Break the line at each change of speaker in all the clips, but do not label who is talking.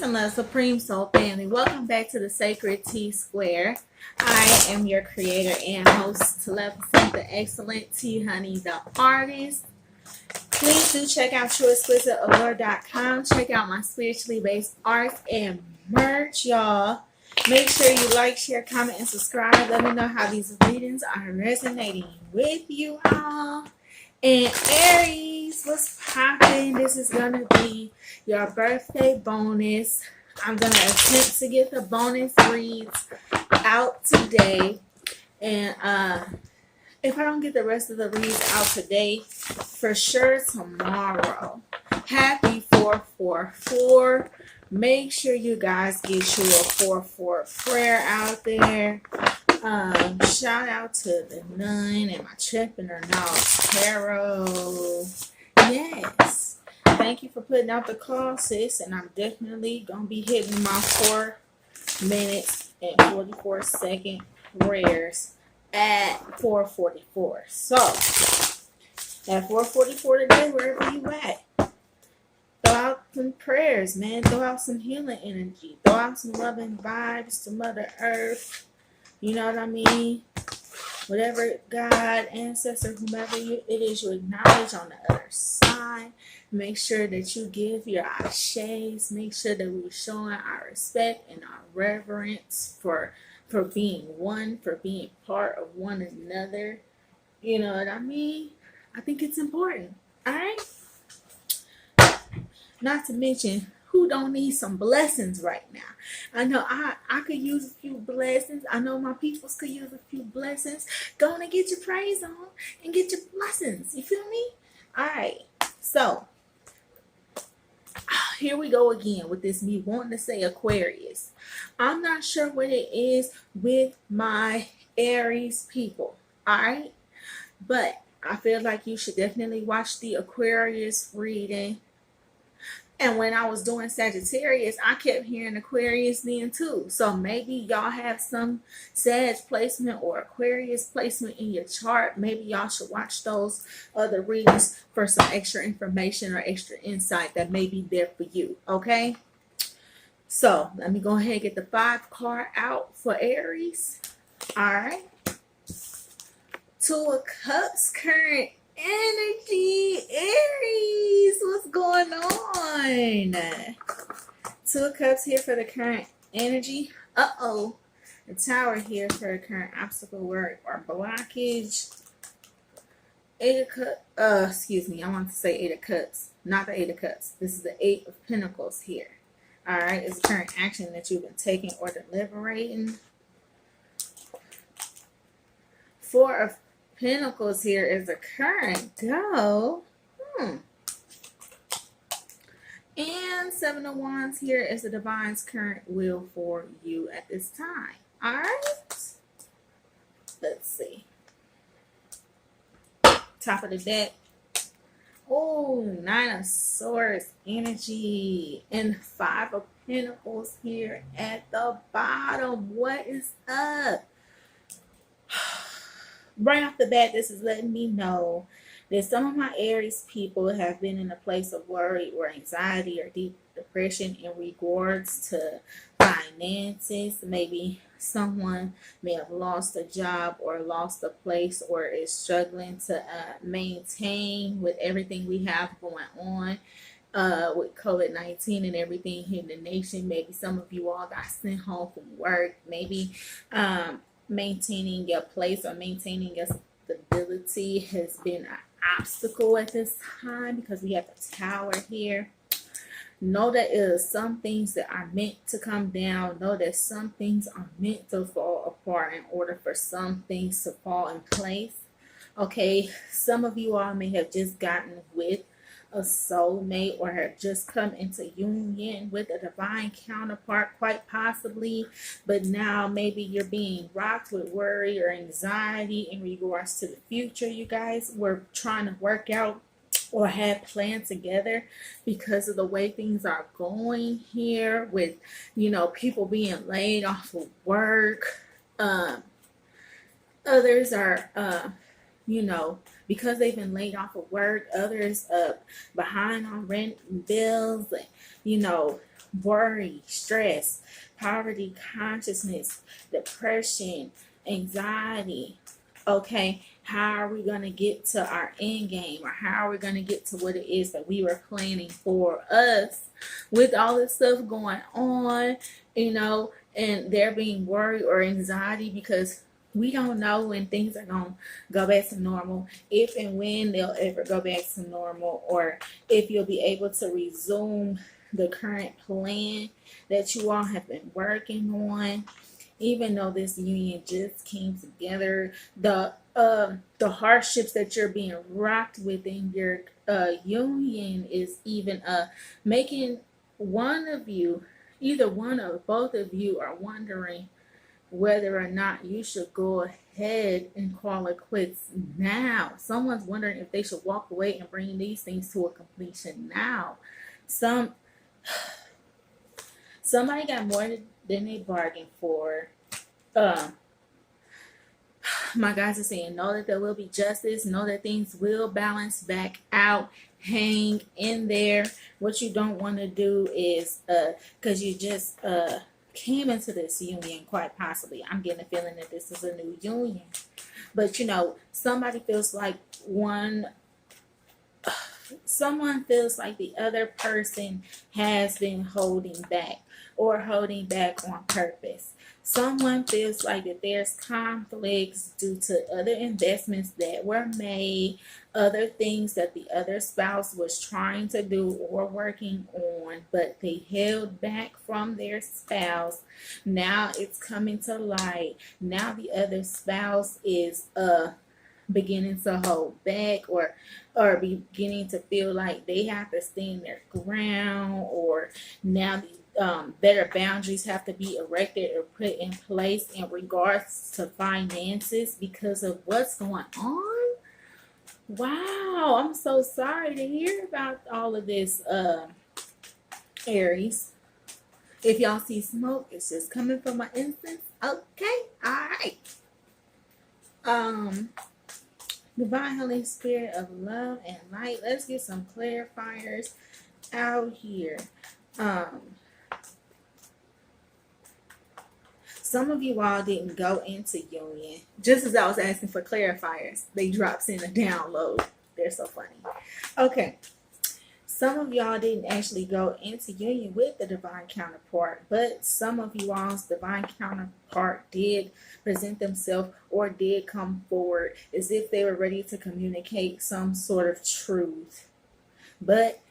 and love, Supreme Soul Family. Welcome back to the Sacred T Square. I am your creator and host, Telepathy, the Excellent T Honey, the Artist. Please do check out TrueExquisiteAllure.com. Check out my spiritually based art and merch, y'all. Make sure you like, share, comment, and subscribe. Let me know how these readings are resonating with you all. And Aries, what's popping? This is going to be your birthday bonus. I'm going to attempt to get the bonus reads out today. And if I don't get the rest of the reads out today, for sure tomorrow. Happy 444. Make sure you guys get you a 4-4 prayer out there. Shout out to the Nun and my Trepreneur Tarot. Yes. Thank you for putting out the call, sis. And I'm definitely going to be hitting my 4 minutes and 44 second prayers at 4:44. So, at 4:44 today, wherever you at, throw out some prayers, man. Throw out some healing energy. Throw out some loving vibes to Mother Earth. You know what I mean? Whatever God, ancestor, whomever it is you acknowledge on the other side. Make sure that you give your ashes. Make sure that we're showing our respect and our reverence for being one, for being part of one another. You know what I mean? I think it's important. All right? Not to mention, who don't need some blessings right now? I know I could use a few blessings. I know my peoples could use a few blessings. Go on and get your praise on and get your blessings. You feel me? All right. So, here we go again with this me wanting to say Aquarius. I'm not sure what it is with my Aries people. All right. But I feel like you should definitely watch the Aquarius reading. And when I was doing Sagittarius, I kept hearing Aquarius then too. So maybe y'all have some Sag placement or Aquarius placement in your chart. Maybe y'all should watch those other readings for some extra information or extra insight that may be there for you. Okay? So let me go ahead and get the 5 card out for Aries. All right. 2 of Cups, current energy. Aries, what's going on? 2 of Cups here for the current energy. The Tower here for the current obstacle, work, or blockage. 8 of Cups. Excuse me, I want to say 8 of Cups, not the 8 of Cups. This is the 8 of Pentacles here. All right, it's the current action that you've been taking or deliberating. 4 of Pentacles here is the current go. And 7 of Wands here is the Divine's current will for you at this time. All right. Let's see. Top of the deck. Oh, 9 of Swords energy. And 5 of Pentacles here at the bottom. What is up? Right off the bat, this is letting me know that some of my Aries people have been in a place of worry or anxiety or deep depression in regards to finances. Maybe someone may have lost a job or lost a place or is struggling to maintain with everything we have going on with COVID-19 and everything here in the nation. Maybe some of you all got sent home from work. Maybe maintaining your place or maintaining your stability has been an obstacle at this time because we have the Tower here. Know that some things that are meant to come down. Know that some things are meant to fall apart in order for some things to fall in place. Okay, some of you all may have just gotten with a soulmate or have just come into union with a divine counterpart, quite possibly, but now maybe you're being rocked with worry or anxiety in regards to the future. You guys were trying to work out or have planned together because of the way things are going here with, you know, people being laid off of work. Others are you know, because they've been laid off of work, others behind on rent and bills, and, you know, worry, stress, poverty consciousness, depression, anxiety. Okay, how are we going to get to our end game, or how are we going to get to what it is that we were planning for us with all this stuff going on, and there being worry or anxiety because we don't know when things are going to go back to normal, if and when they'll ever go back to normal, or if you'll be able to resume the current plan that you all have been working on. Even though this union just came together, the hardships that you're being rocked within your union is even making one of you, either one or both of you, are wondering whether or not you should go ahead and call it quits now. Someone's wondering if they should walk away and bring these things to a completion now. Somebody got more than they bargained for. My guys are saying, know that there will be justice, know that things will balance back out, hang in there. What you don't want to do is, because you just came into this union, quite possibly, I'm getting a feeling that this is a new union. But somebody feels like someone feels like the other person has been holding back, or holding back on purpose. Someone feels like that there's conflicts due to other investments that were made, other things that the other spouse was trying to do or working on, but they held back from their spouse. Now it's coming to light. Now the other spouse is beginning to hold back, or beginning to feel like they have to stand their ground, or now better boundaries have to be erected or put in place in regards to finances because of what's going on. Wow, I'm so sorry to hear about all of this, Aries. If y'all see smoke, it's just coming from my incense. Okay, all right. Divine Holy Spirit of love and light. Let's get some clarifiers out here. Some of you all didn't go into union. Just as I was asking for clarifiers, they drops in a download. They're so funny. Okay. Some of y'all didn't actually go into union with the divine counterpart, but some of you all's divine counterpart did present themselves or did come forward as if they were ready to communicate some sort of truth. But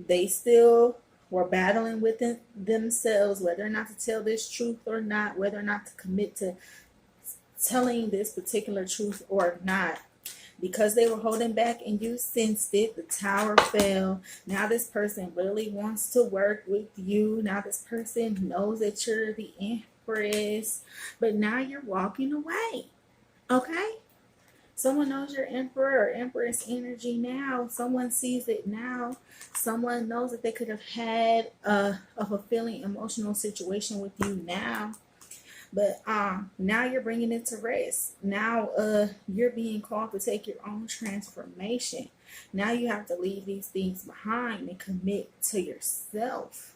they still were battling within themselves whether or not to tell this truth or not, whether or not to commit to telling this particular truth or not. Because they were holding back and you sensed it, the tower fell. Now this person really wants to work with you. Now this person knows that you're the Empress, but now you're walking away. Okay? Someone knows your Emperor or Empress energy now. Someone sees it now. Someone knows that they could have had a fulfilling emotional situation with you now. But now you're bringing it to rest. Now you're being called to take your own transformation. Now you have to leave these things behind and commit to yourself.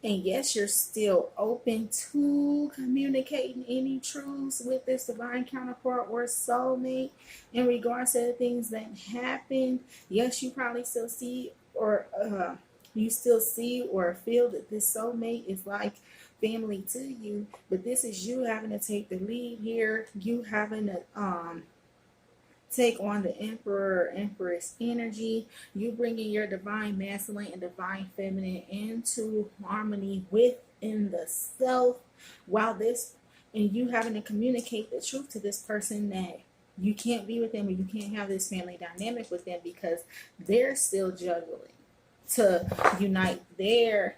And yes, you're still open to communicating any truths with this divine counterpart or soulmate in regards to the things that happen. Yes, you probably still see or feel that this soulmate is like family to you, but this is you having to take the lead here. You having to take on the Emperor or Empress energy. You bringing your divine masculine and divine feminine into harmony within the self, and you having to communicate the truth to this person that you can't be with them, or you can't have this family dynamic with them because they're still juggling to unite their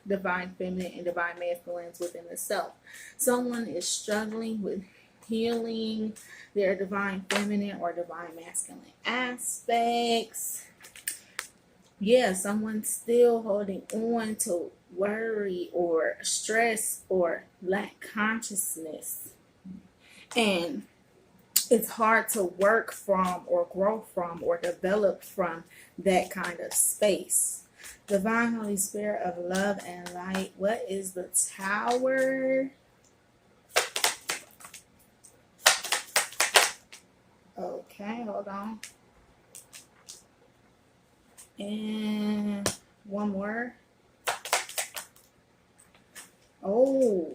divine feminine and divine masculines within the self. Someone is struggling with healing their divine feminine or divine masculine aspects. Yeah, someone's still holding on to worry or stress or lack consciousness. And it's hard to work from or grow from or develop from that kind of space. Divine Holy Spirit of love and light. What is the Tower? Okay, hold on. And one more. Oh.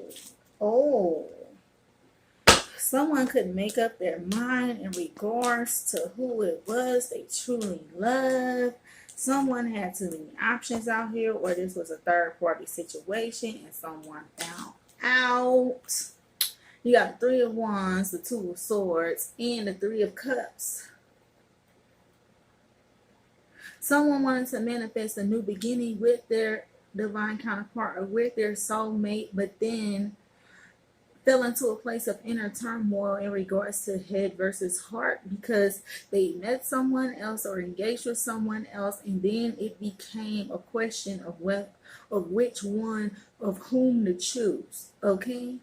Someone could make up their mind in regards to who it was they truly loved. Someone had too many options out here, or this was a third party situation and someone found out. You got the Three of Wands, the Two of Swords, and the Three of Cups. Someone wanted to manifest a new beginning with their divine counterpart or with their soulmate, but then fell into a place of inner turmoil in regards to head versus heart because they met someone else or engaged with someone else, and then it became a question of which one of whom to choose. Okay.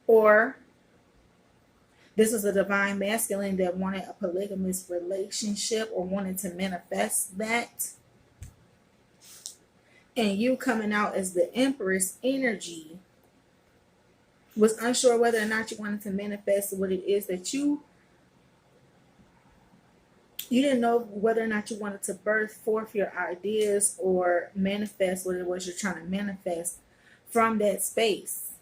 Or this is a divine masculine that wanted a polygamous relationship or wanted to manifest that. And you coming out as the Empress energy was unsure whether or not you wanted to manifest what it is that you didn't know whether or not you wanted to birth forth your ideas or manifest what it was you're trying to manifest from that space.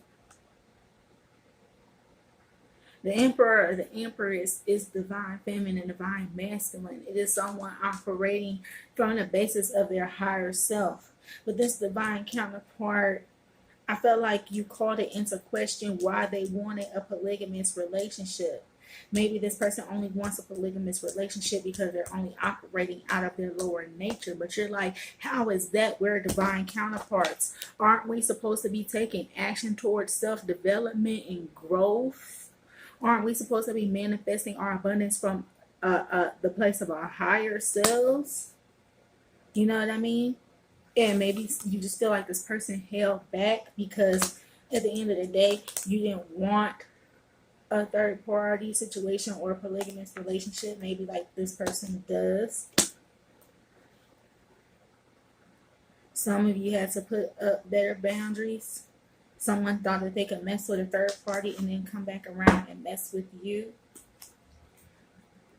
The Emperor or the Empress is divine feminine, divine masculine. It is someone operating from the basis of their higher self. But this divine counterpart, I felt like you called it into question why they wanted a polygamous relationship. Maybe this person only wants a polygamous relationship because they're only operating out of their lower nature. But you're like, how is that? We're divine counterparts. Aren't we supposed to be taking action towards self-development and growth? Aren't we supposed to be manifesting our abundance from the place of our higher selves? You know what I mean? And maybe you just feel like this person held back because at the end of the day, you didn't want a third party situation or a polygamous relationship. Maybe like this person does. Some of you had to put up better boundaries. Someone thought that they could mess with a third party and then come back around and mess with you.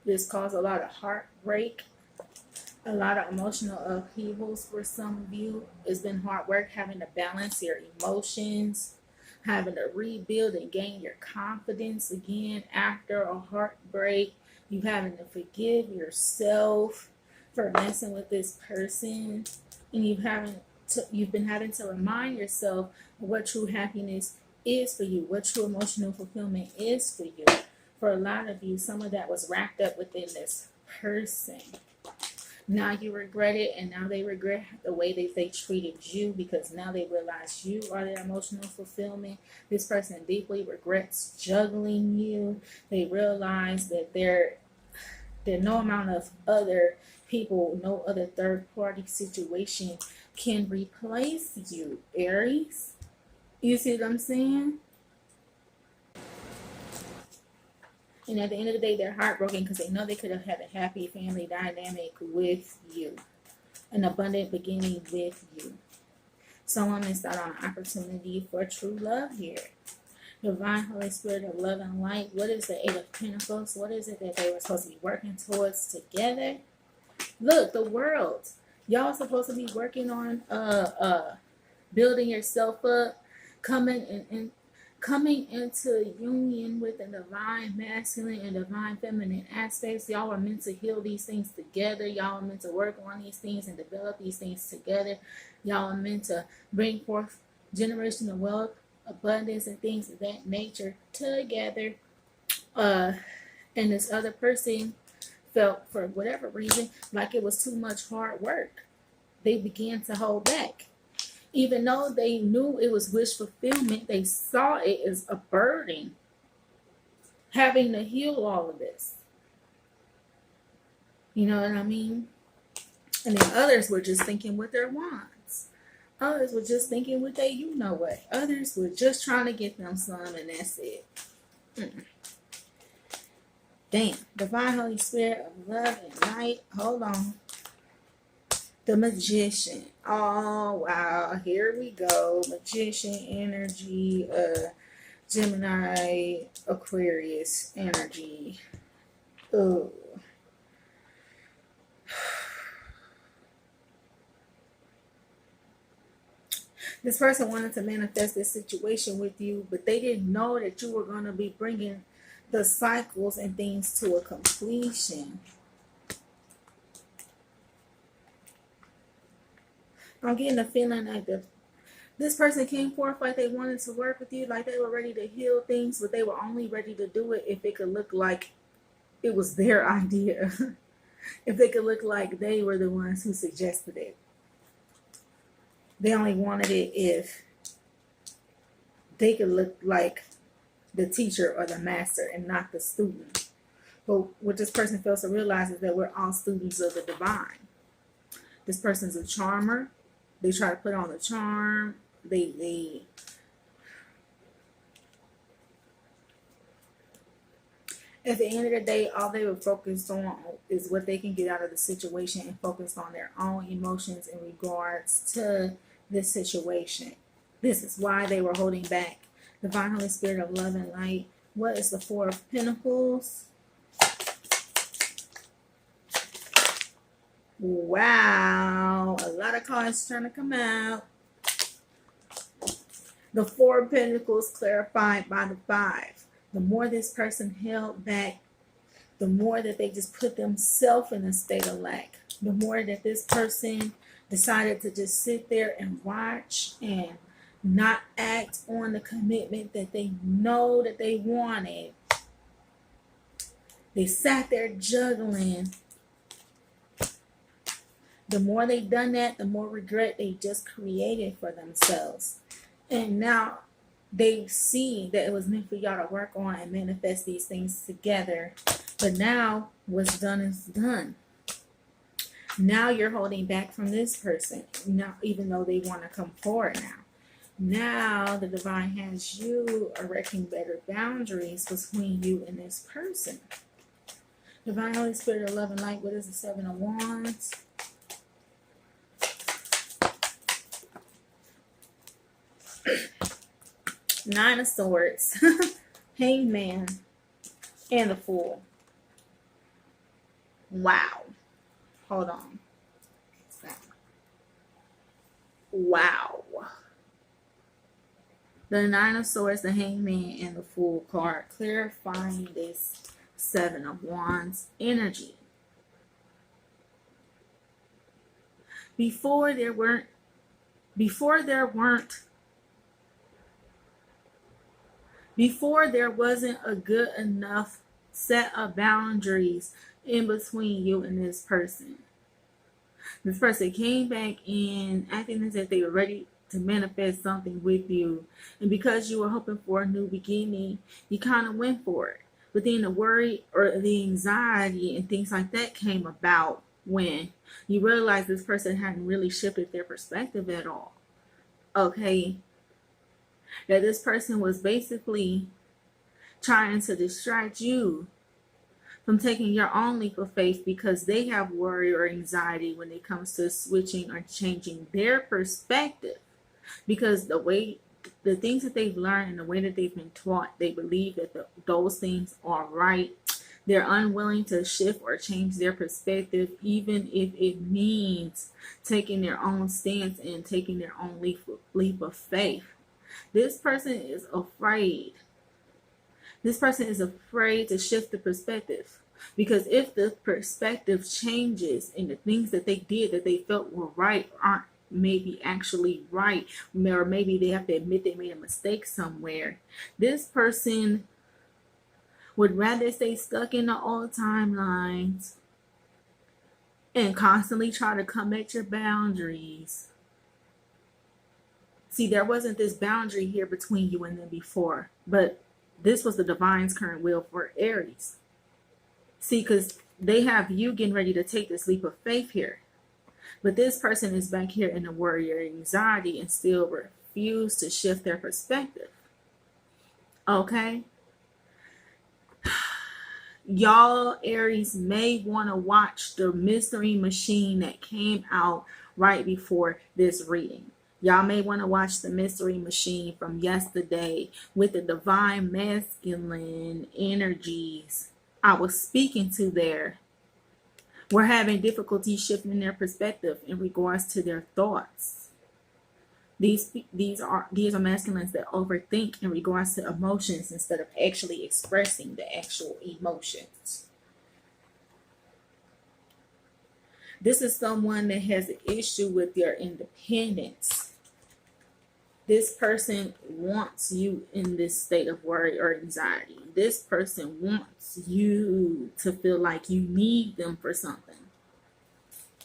This caused a lot of heartbreak, a lot of emotional upheavals for some of you. It's been hard work having to balance your emotions, having to rebuild and gain your confidence again after a heartbreak. You having to forgive yourself for messing with this person, and you've been having to remind yourself what true happiness is for you, what true emotional fulfillment is for you. For a lot of you, some of that was wrapped up within this person. Now you regret it, and now they regret the way that they treated you because now they realize you are their emotional fulfillment. This person deeply regrets juggling you. They realize that there no amount of other people, no other third party situation can replace you, Aries. You see what I'm saying? And at the end of the day, they're heartbroken because they know they could have had a happy family dynamic with you, an abundant beginning with you. Someone missed out on an opportunity for true love here. Divine Holy Spirit of love and light. What is the Eight of Pentacles? What is it that they were supposed to be working towards together? Look, the World. Y'all supposed to be working on building yourself up, coming into union with the divine masculine and divine feminine aspects. Y'all are meant to heal these things together. Y'all are meant to work on these things and develop these things together. Y'all are meant to bring forth generational wealth, abundance, and things of that nature together. And this other person felt, for whatever reason, like it was too much hard work. They began to hold back. Even though they knew it was wish fulfillment, they saw it as a burden, having to heal all of this. You know what I mean? And then others were just thinking with their wands. Others were just thinking with their you know what. Others were just trying to get them some, and that's it. Damn. Divine Holy Spirit of love and light. Hold on. The Magician. Oh, wow. Here we go. Magician energy. Gemini, Aquarius energy. Oh. This person wanted to manifest this situation with you, but they didn't know that you were going to be bringing the cycles and things to a completion. I'm getting the feeling like this person came forth like they wanted to work with you, like they were ready to heal things, but they were only ready to do it if it could look like it was their idea. If they could look like they were the ones who suggested it. They only wanted it if they could look like the teacher or the master and not the student. But what this person fails to realize is that we're all students of the divine. This person's a charmer. They try to put on the charm. They at the end of the day, all they were focused on is what they can get out of the situation and focused on their own emotions in regards to this situation. This is why they were holding back. Divine Holy Spirit of love and light. What is the Four of Pentacles? Wow. A lot of cards trying to come out. The Four of Pentacles clarified by the Five. The more this person held back, the more that they just put themselves in a state of lack. The more that this person decided to just sit there and watch and not act on the commitment that they know that they wanted. They sat there juggling. The more they done that, the more regret they just created for themselves. And now they see that it was meant for y'all to work on and manifest these things together. But now what's done is done. Now you're holding back from this person. Now, even though they want to come forward now. Now the divine has you erecting better boundaries between you and this person. Divine Holy Spirit of love and light. What is the Seven of Wands? Nine of Swords, Hangman, and the Fool. Wow. Hold on. Wow. The Nine of Swords, the Hangman, and the Fool card clarifying this Seven of Wands energy. Before there wasn't a good enough set of boundaries in between you and this person. This person came back in acting as if they were ready to manifest something with you. And because you were hoping for a new beginning, you kind of went for it. But then the worry or the anxiety and things like that came about when you realized this person hadn't really shifted their perspective at all. Okay? That this person was basically trying to distract you from taking your own leap of faith because they have worry or anxiety when it comes to switching or changing their perspective. Because the things that they've learned and the way that they've been taught, they believe that those things are right. They're unwilling to shift or change their perspective, even if it means taking their own stance and taking their own leap of faith. This person is afraid. This person is afraid to shift the perspective. Because if the perspective changes and the things that they did that they felt were right aren't maybe actually right, or maybe they have to admit they made a mistake somewhere, this person would rather stay stuck in the old timelines and constantly try to come at your boundaries. See, there wasn't this boundary here between you and them before, but this was the divine's current will for Aries. See, because they have you getting ready to take this leap of faith here. But this person is back here in the worry or anxiety and still refuse to shift their perspective. Okay? y'all Aries may want to watch the mystery machine that came out right before this reading. Y'all may want to watch the mystery machine from yesterday with the divine masculine energies I was speaking to there. We're having difficulty shifting their perspective in regards to their thoughts. These are masculines that overthink in regards to emotions instead of actually expressing the actual emotions. This is someone that has an issue with their independence. This person wants you in this state of worry or anxiety. This person wants you to feel like you need them for something.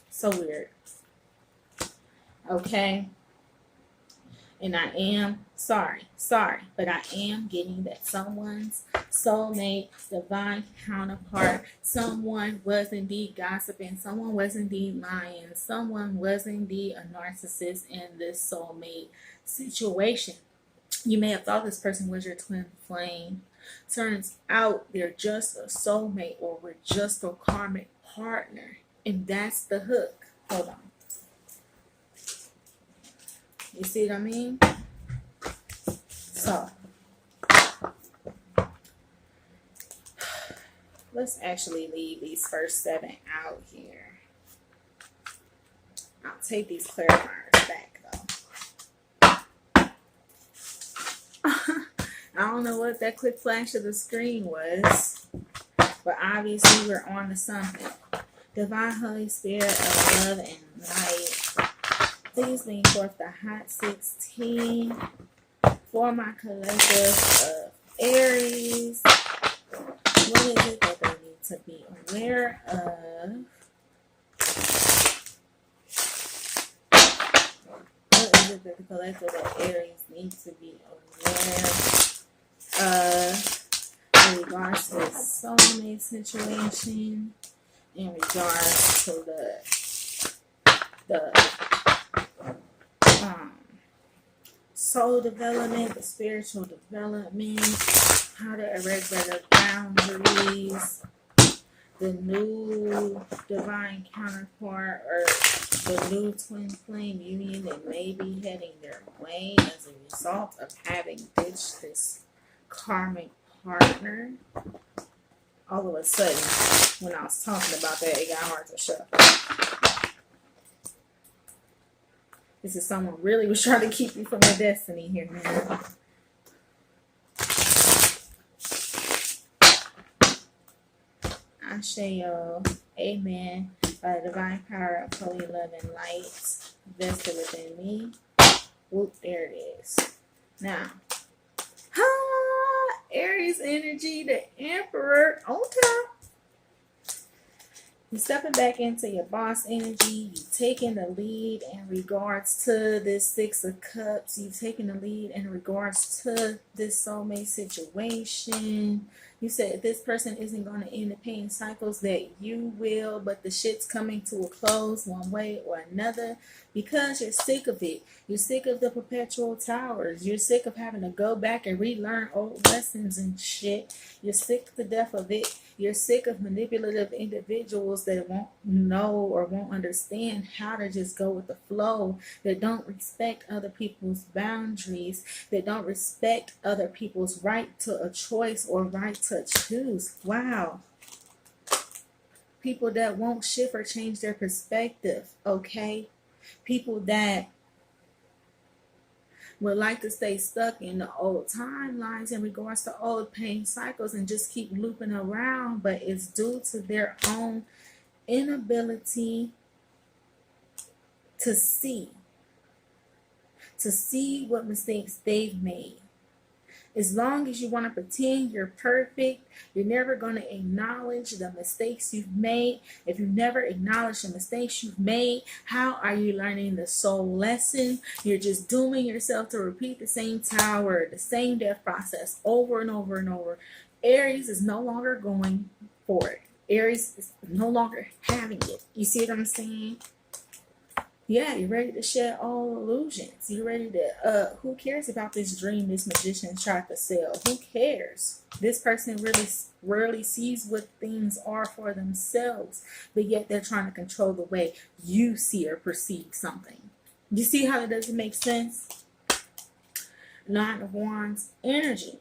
So weird. Okay. And I am sorry, but I am getting that someone's soulmate, divine counterpart, someone was indeed gossiping, someone was indeed lying, someone was indeed a narcissist in this soulmate situation. You may have thought this person was your twin flame. Turns out they're just a soulmate or we're just a karmic partner. And that's the hook. Hold on. You see what I mean? So, let's actually leave these first 7 out here. I'll take these clarifiers back though. I don't know what that quick flash of the screen was, but obviously we're on to something. Divine Holy Spirit of love and light, please bring forth the hot 16 for my collective of Aries. What is it that they need to be aware of? What is it that the collective of Aries needs to be aware of in regards to the soulmate situation, in regards to the soul development, the spiritual development, how to erect better boundaries, the new divine counterpart or the new twin flame union that may be heading their way as a result of having ditched this karmic partner. All of a sudden, when I was talking about that, it got hard to shut up. This is someone really was trying to keep you from your destiny here, man. Ashayo, amen. By the divine power of holy love and light vested within me. Whoop, there it is. Now, Aries energy, the Emperor on top. You're stepping back into your boss energy. You're taking the lead in regards to this 6 of Cups. You're taking the lead in regards to this soulmate situation. You said this person isn't going to end the pain cycles, that you will, but the shit's coming to a close one way or another because you're sick of it. You're sick of the perpetual towers. You're sick of having to go back and relearn old lessons and shit. You're sick to death of it. You're sick of manipulative individuals that won't know or won't understand how to just go with the flow, that don't respect other people's boundaries, that don't respect other people's right to a choice or right to choose. Wow. People that won't shift or change their perspective, okay? People that would like to stay stuck in the old timelines in regards to old pain cycles and just keep looping around, but it's due to their own inability to see what mistakes they've made. As long as you want to pretend you're perfect, you're never going to acknowledge the mistakes you've made. If you never acknowledge the mistakes you've made, how are you learning the soul lesson? You're just dooming yourself to repeat the same tower, the same death process over and over and over. Aries is no longer going for it. Aries is no longer having it. You see what I'm saying? Yeah, you're ready to shed all illusions. You're ready to, who cares about this dream this magician tried to sell? Who cares? This person really rarely sees what things are for themselves, but yet they're trying to control the way you see or perceive something. You see how it doesn't make sense? Nine of Wands energy.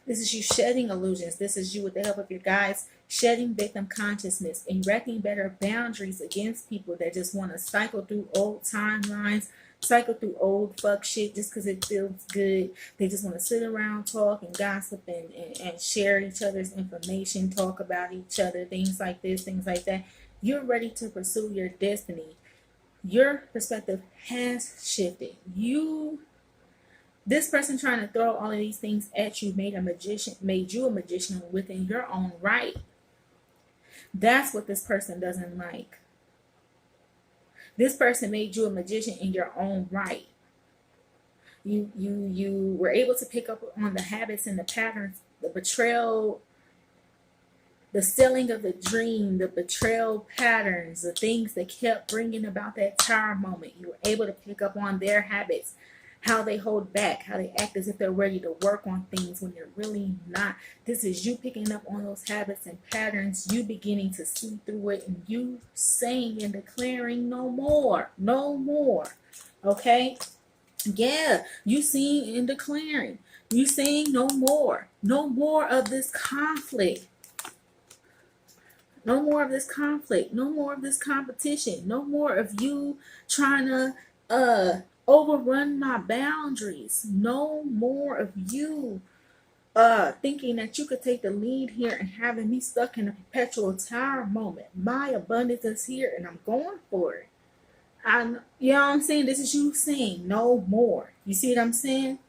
This is you shedding illusions. This is you, with the help of your guides, shedding victim consciousness, erecting better boundaries against people that just want to cycle through old timelines, cycle through old fuck shit just because it feels good. They just want to sit around, talk, and gossip and share each other's information, talk about each other, things like this, things like that. You're ready to pursue your destiny. Your perspective has shifted. This person trying to throw all of these things at you made you a magician within your own right. That's what this person doesn't like. This person made you a magician in your own right. You were able to pick up on the habits and the patterns, the betrayal, the selling of the dream, the betrayal patterns, the things that kept bringing about that Tower moment. You were able to pick up on their habits, how they hold back, how they act as if they're ready to work on things when they're really not. This is you picking up on those habits and patterns, you beginning to see through it, and you saying and declaring no more, no more. Okay? Yeah, you seeing and declaring. You saying no more of this conflict. No more of this conflict. No more of this competition. No more of you trying to overrun my boundaries. No more of you thinking that you could take the lead here and having me stuck in a perpetual Tower moment. My abundance is here and I'm going for it. You know what I'm saying? This is you saying no more. You see what I'm saying?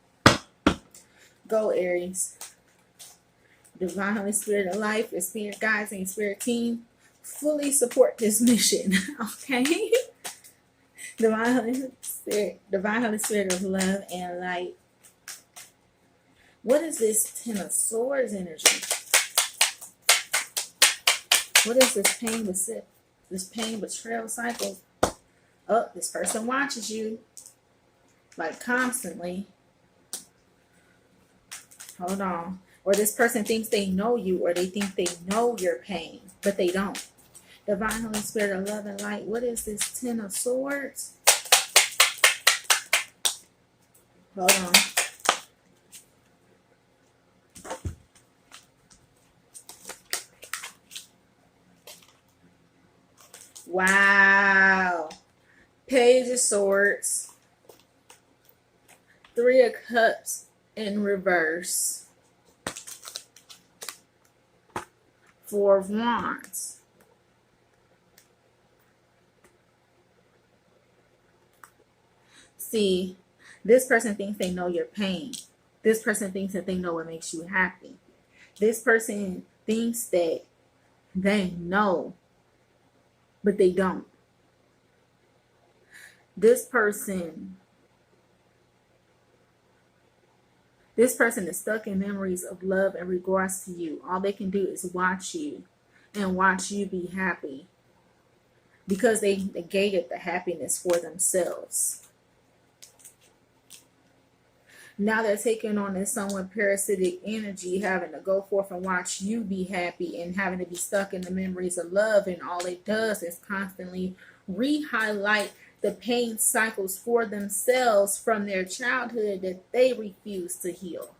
Go, Aries. Divine Holy Spirit of life, your spirit guides, and your spirit team fully support this mission. Okay? Divine Holy Spirit of love and light. What is this Ten of Swords energy? What is this pain betrayal cycle? Oh, this person watches you like constantly. Hold on. Or this person thinks they know you, or they think they know your pain, but they don't. Divine Holy Spirit of love and light. What is this Ten of Swords? Hold on. Wow. Page of Swords. Three of Cups in reverse. Four of Wands. See, this person thinks they know your pain. This person thinks that they know what makes you happy. This person thinks that they know, but they don't. This person is stuck in memories of love in regards to you. All they can do is watch you and watch you be happy because they negated the happiness for themselves. Now they're taking on this somewhat parasitic energy, having to go forth and watch you be happy and having to be stuck in the memories of love. And all it does is constantly re-highlight the pain cycles for themselves from their childhood that they refuse to heal.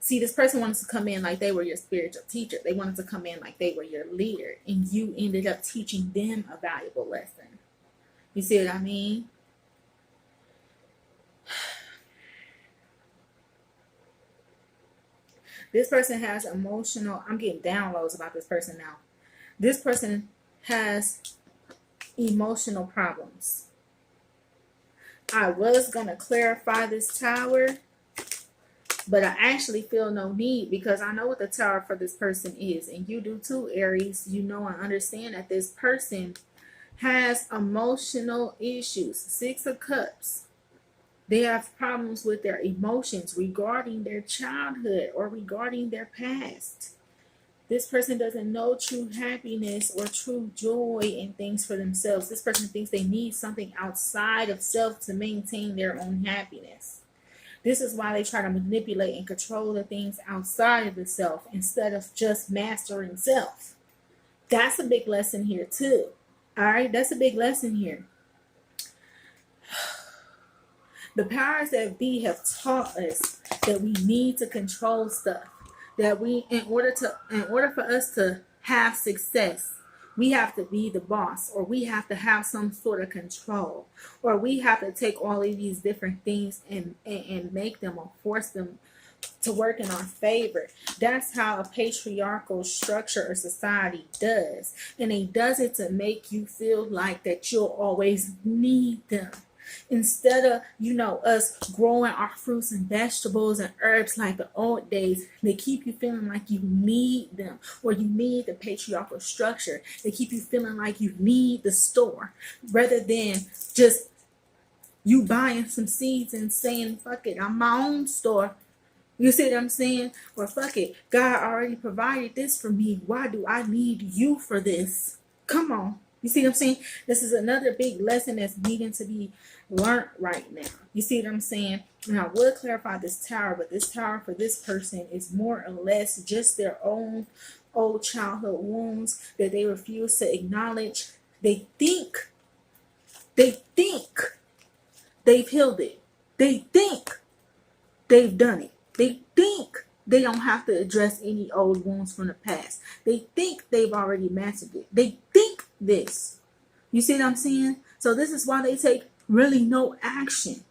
See, this person wanted to come in like they were your spiritual teacher. They wanted to come in like they were your leader, and you ended up teaching them a valuable lesson. You see what I mean? This person has emotional, I'm getting downloads about this person now. This person has emotional problems. I was going to clarify this Tower, but I actually feel no need because I know what the Tower for this person is. And you do too, Aries. You know and understand that this person has emotional issues. Six of Cups. They have problems with their emotions regarding their childhood or regarding their past. This person doesn't know true happiness or true joy in things for themselves. This person thinks they need something outside of self to maintain their own happiness. This is why they try to manipulate and control the things outside of the self instead of just mastering self. That's a big lesson here too. All right, that's a big lesson here. The powers that be have taught us that we need to control stuff. That we, in order for us to have success, we have to be the boss, or we have to have some sort of control, or we have to take all of these different things and make them or force them to work in our favor. That's how a patriarchal structure or society does. And it does it to make you feel like that you'll always need them. Instead of, us growing our fruits and vegetables and herbs like the old days, they keep you feeling like you need them, or you need the patriarchal structure. They keep you feeling like you need the store, rather than just you buying some seeds and saying, fuck it, I'm my own store. You see what I'm saying? Or fuck it, God already provided this for me. Why do I need you for this? Come on. You see what I'm saying? This is another big lesson that's needing to be learned right now. You see what I'm saying? And I will clarify this tower, but this tower for this person is more or less just their own old childhood wounds that they refuse to acknowledge. They think they've healed it. They think they've done it. They think they don't have to address any old wounds from the past. They think they've already mastered it. They think this. You see what I'm saying? So this is why they take really no action.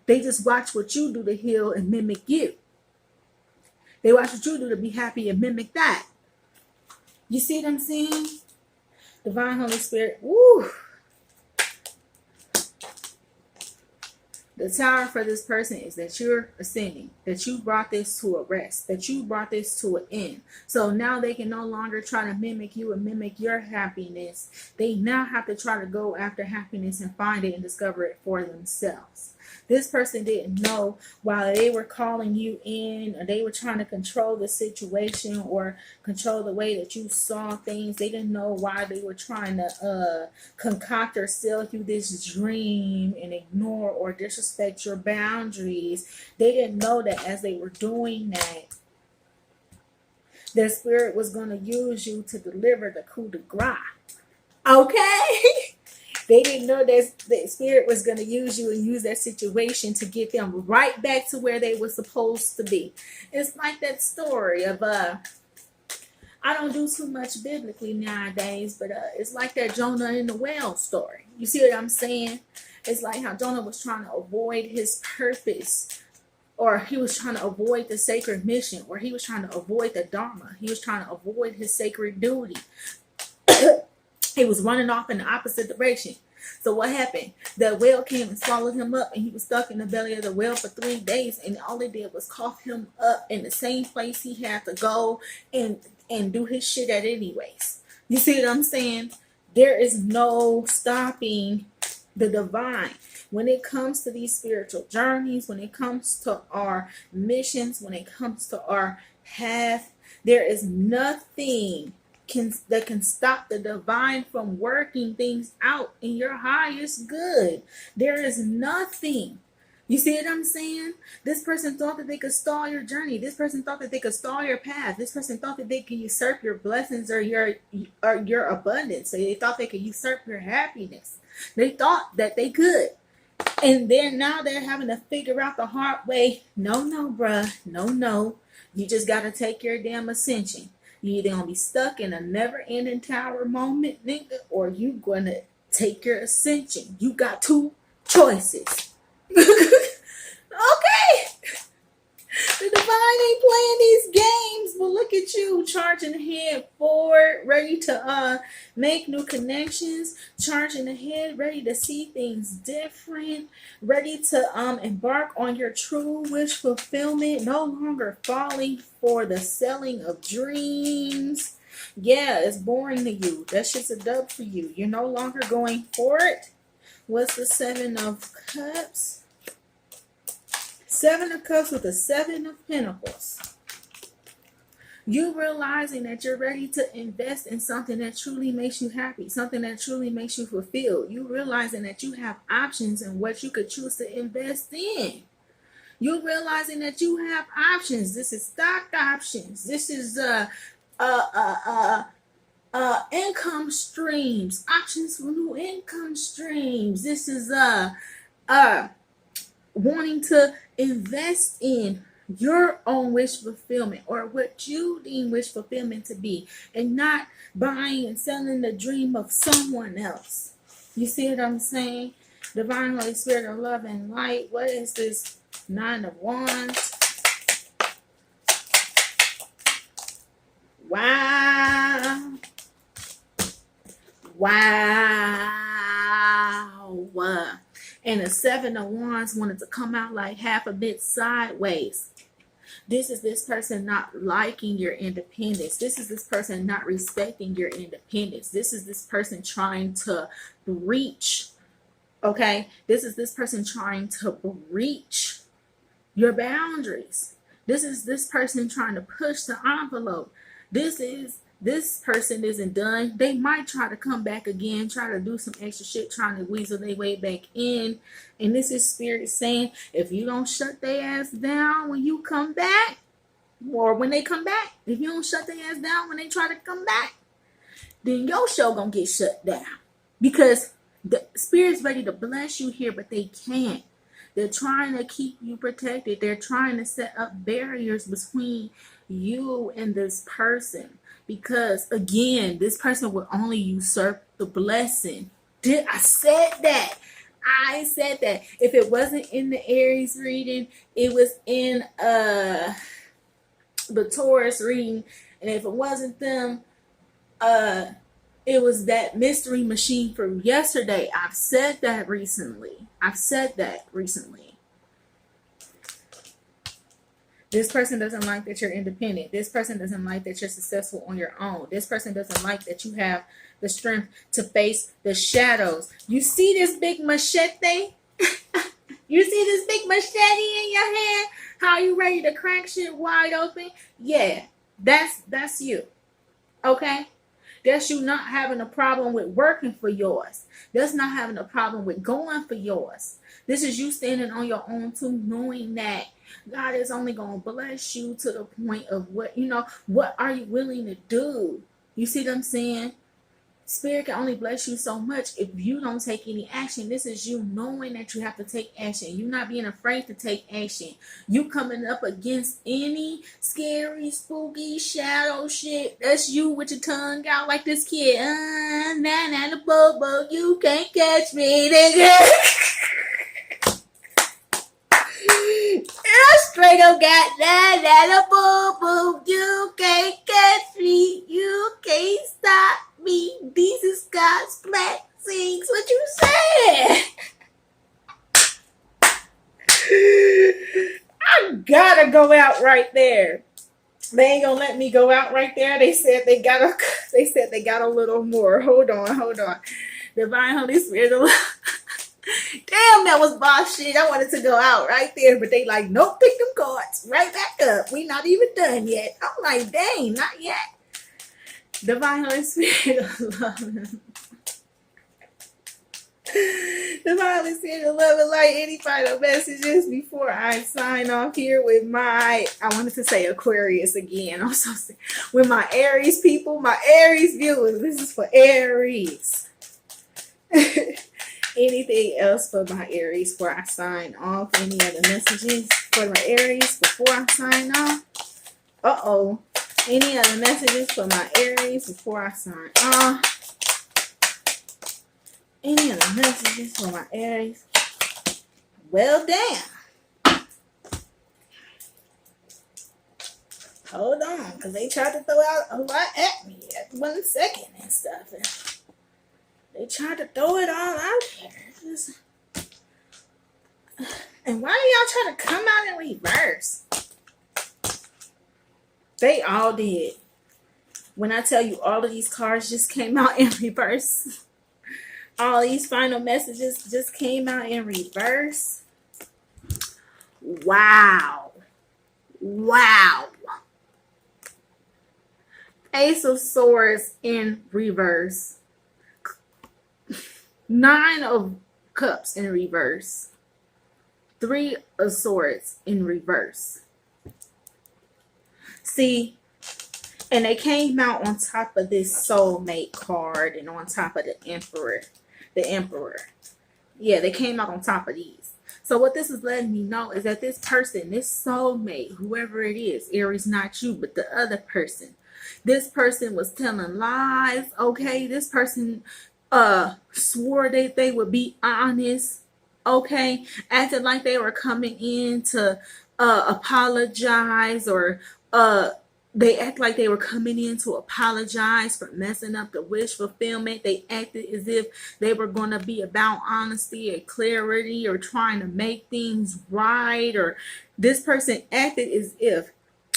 They just watch what you do to heal and mimic you. They watch what you do to be happy and mimic that. You see what I'm saying? Divine Holy Spirit. Woo! The tower for this person is that you're ascending, that you brought this to a rest, that you brought this to an end. So now they can no longer try to mimic you and mimic your happiness. They now have to try to go after happiness and find it and discover it for themselves. This person didn't know while they were calling you in, or they were trying to control the situation or control the way that you saw things. They didn't know why they were trying to concoct or sell you this dream and ignore or disrespect your boundaries. They didn't know that as they were doing that, their spirit was going to use you to deliver the coup de grace. Okay? They didn't know that the spirit was going to use you and use that situation to get them right back to where they were supposed to be. It's like that story of, I don't do too much biblically nowadays, but it's like that Jonah and the whale story. You see what I'm saying? It's like how Jonah was trying to avoid his purpose, or he was trying to avoid the sacred mission, or he was trying to avoid the Dharma. He was trying to avoid his sacred duty. He was running off in the opposite direction. So what happened? The whale came and swallowed him up, and he was stuck in the belly of the whale for 3 days, and all it did was cough him up in the same place he had to go and do his shit at anyways. You see what I'm saying? There is no stopping the divine. When it comes to these spiritual journeys, when it comes to our missions, when it comes to our path, there is nothing that can stop the divine from working things out in your highest good. There is nothing. You see what I'm saying? This person thought that they could stall your journey. This person thought that they could stall your path. This person thought that they could usurp your blessings or your abundance. So they thought they could usurp your happiness. They thought that they could. And then now they're having to figure out the hard way. No, bruh. No. You just got to take your damn ascension. You either gonna be stuck in a never-ending tower moment, nigga, or you gonna take your ascension. You got 2 choices. Okay. The divine ain't playing these games, but look at you charging ahead forward, ready to make new connections, charging ahead, ready to see things different, ready to embark on your true wish fulfillment, no longer falling for the selling of dreams. Yeah, it's boring to you. That shit's a dub for you. You're no longer going for it. What's the 7 of Cups? 7 of Cups with the 7 of Pentacles. You realizing that you're ready to invest in something that truly makes you happy, something that truly makes you fulfilled. You realizing that you have options and what you could choose to invest in. You realizing that you have options. This is stock options. This is income streams, options for new income streams. This is wanting to invest in your own wish fulfillment, or what you deem wish fulfillment to be, and not buying and selling the dream of someone else. You see what I'm saying? Divine Holy Spirit of love and light. What is this? 9 of Wands. Wow. Wow. And the 7 of Wands wanted to come out like half a bit sideways. This is this person not liking your independence. This is this person not respecting your independence. This is this person trying to reach. Okay? This is this person trying to breach your boundaries. This is this person trying to push the envelope. This person isn't done. They might try to come back again, try to do some extra shit, trying to weasel their way back in. And this is spirit saying, if you don't shut their ass down when you come back, or when they come back, if you don't shut their ass down when they try to come back, then your show gonna get shut down. Because the spirit's ready to bless you here, but they can't. They're trying to keep you protected. They're trying to set up barriers between you and this person. Because, again, this person will only usurp the blessing. I said that. I said that. If it wasn't in the Aries reading, it was in the Taurus reading. And if it wasn't them, it was that mystery machine from yesterday. I've said that recently. This person doesn't like that you're independent. This person doesn't like that you're successful on your own. This person doesn't like that you have the strength to face the shadows. You see this big machete? You see this big machete in your hand? How you ready to crack shit wide open? Yeah, that's you. Okay? That's you not having a problem with working for yours. That's not having a problem with going for yours. This is you standing on your own too, knowing that God is only going to bless you to the point of what are you willing to do? You see what I'm saying? Spirit can only bless you so much if you don't take any action. This is you knowing that you have to take action. You not being afraid to take action. You coming up against any scary, spooky, shadow shit. That's you with your tongue out like this kid. Nah, the bobo, you can't catch me, nigga. I straight up got that boo-boo. You can't catch me. You can't stop me. These is God's blessings. What you said? I gotta go out right there. They ain't gonna let me go out right there. They said they got a little more. Hold on. Divine Holy Spirit. Damn, that was boss shit. I wanted to go out right there, but they like, nope, pick them cards right back up. We not even done yet. I'm like, dang, not yet. Divine Holy Spirit of love. Divine Holy Spirit of love and light. Any final messages before I sign off here with my, I wanted to say Aquarius again. I'm so sick. With my Aries people, my Aries viewers. This is for Aries. Anything else for my Aries before I sign off? Any other messages for my Aries before I sign off? Any other messages for my Aries before I sign off? Any other messages for my Aries? Well, damn. Hold on, because they tried to throw out a lot at me at 1 second and stuff. And they tried to throw it all out there. And why do y'all try to come out in reverse? They all did. When I tell you all of these cards just came out in reverse. All these final messages just came out in reverse. Wow. Ace of Swords in reverse. Nine of Cups in reverse. Three of Swords in reverse. See, and they came out on top of this soulmate card and on top of the Emperor. The Emperor. Yeah, they came out on top of these. So what this is letting me know is that this person, this soulmate, whoever it is, Aries, not you, but the other person, this person was telling lies, okay? This person swore that they would be honest, okay? Acted like they were coming in to apologize, or they act like they were coming in to apologize for messing up the wish fulfillment. They acted as if they were going to be about honesty and clarity, or trying to make things right, or this person acted as if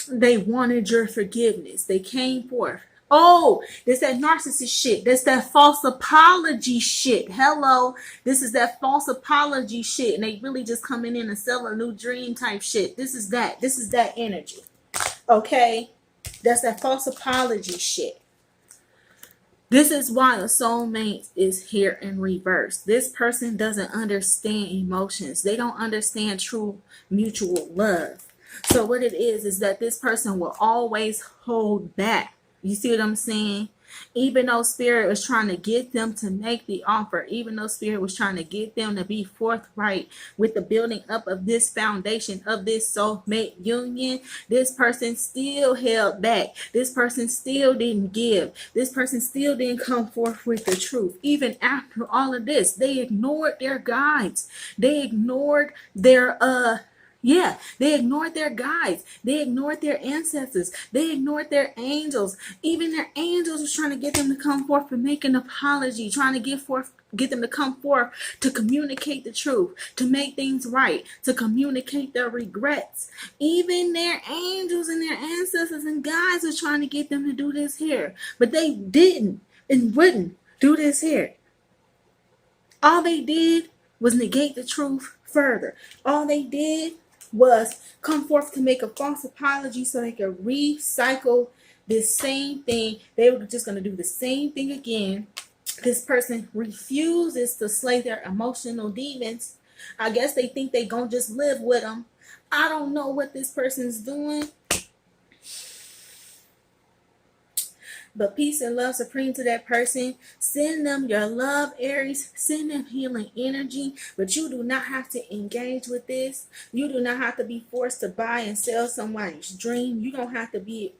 they wanted your forgiveness. They came forth. Oh, this that narcissist shit. That's that false apology shit. Hello. This is that false apology shit. And they really just coming in and sell a new dream type shit. This is that. This is that energy. Okay? That's that false apology shit. This is why the soulmate is here in reverse. This person doesn't understand emotions. They don't understand true mutual love. So what it is that this person will always hold back. You see what I'm saying? Even though Spirit was trying to get them to make the offer, even though Spirit was trying to get them to be forthright with the building up of this foundation of this soulmate union, this person still held back. This person still didn't give. This person still didn't come forth with the truth. Even after all of this, they ignored their guides. They ignored their they ignored their guides. They ignored their ancestors. They ignored their angels. Even their angels was trying to get them to come forth and make an apology, trying to get them to come forth to communicate the truth, to make things right, to communicate their regrets. Even their angels and their ancestors and guides were trying to get them to do this here, but they didn't and wouldn't do this here. All they did was negate the truth further. All they did was come forth to make a false apology so they could recycle this same thing. They were just going to do the same thing again. This person refuses to slay their emotional demons. I guess they think they gonna just live with them. I don't know what this person's doing. But peace and love supreme to that person. Send them your love, Aries. Send them healing energy. But you do not have to engage with this. You do not have to be forced to buy and sell somebody's dream. You don't have to be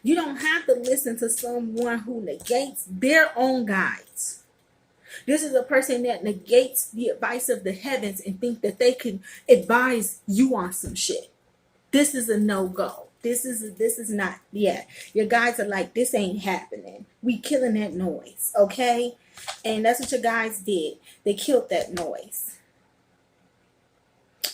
you don't have to listen to someone who negates their own guides. This is a person that negates the advice of the heavens and think that they can advise you on some shit. This is a no-go. This is not, your guides are like, this ain't happening. We killing that noise, okay? And that's what your guides did. They killed that noise.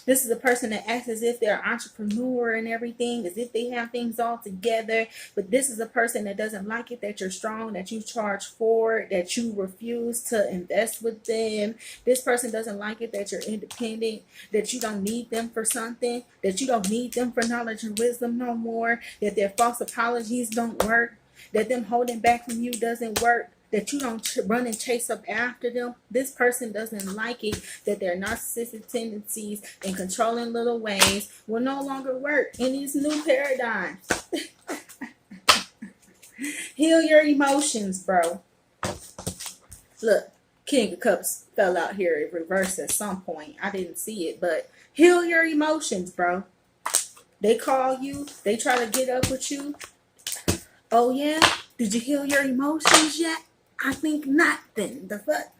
This is a person that acts as if they're an entrepreneur and everything, as if they have things all together. But this is a person that doesn't like it that you're strong, that you charge for, that you refuse to invest with them. This person doesn't like it that you're independent, that you don't need them for something, that you don't need them for knowledge and wisdom no more, that their false apologies don't work, that them holding back from you doesn't work, that you don't run and chase up after them. This person doesn't like it that their narcissistic tendencies and controlling little ways will no longer work in these new paradigms. Heal your emotions, bro. Look, King of Cups fell out here in reverse at some point. I didn't see it, but heal your emotions, bro. They call you. They try to get up with you. Oh, yeah? Did you heal your emotions yet? I think not then. The fuck?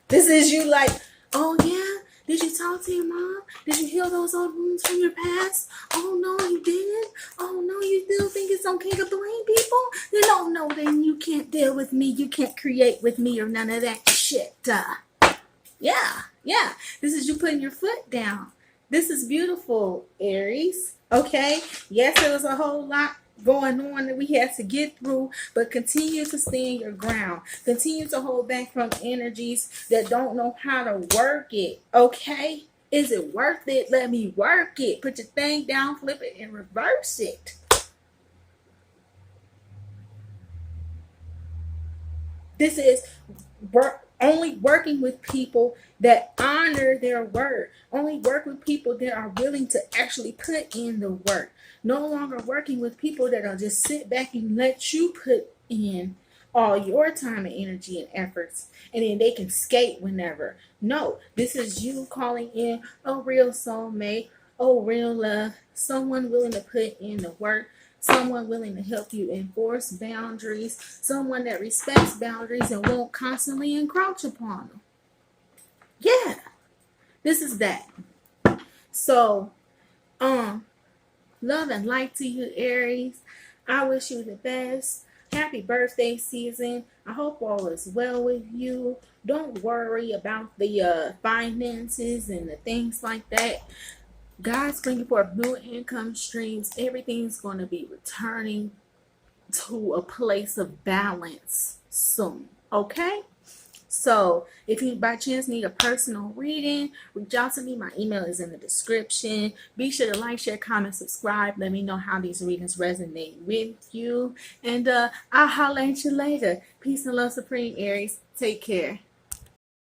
This is you like, oh yeah? Did you talk to your mom? Did you heal those old wounds from your past? Oh no, you didn't? Oh no, you still think it's okay to blame people? Then oh no, then you can't deal with me. You can't create with me or none of that shit. Yeah. This is you putting your foot down. This is beautiful, Aries. Okay? Yes, there was a whole lot going on that we had to get through, but continue to stand your ground. Continue to hold back from energies that don't know how to work it. Okay? Is it worth it? Let me work it. Put your thing down, flip it, and reverse it. This is only working with people that honor their word. Only work with people that are willing to actually put in the work. No longer working with people that will just sit back and let you put in all your time and energy and efforts, and then they can skate whenever. No, this is you calling in a real soulmate, a real love, someone willing to put in the work, someone willing to help you enforce boundaries, someone that respects boundaries and won't constantly encroach upon them. Yeah, this is that. So, love and light to you, Aries. I wish you the best. Happy birthday season. I hope all is well with you. Don't worry about the finances and the things like that. God's bringing forth new income streams. Everything's going to be returning to a place of balance soon. Okay? So if you by chance need a personal reading, reach out to me. My email is in the description. Be sure to like, share, comment, subscribe. Let me know how these readings resonate with you. And I'll holler at you later. Peace and love, Supreme Aries. Take care.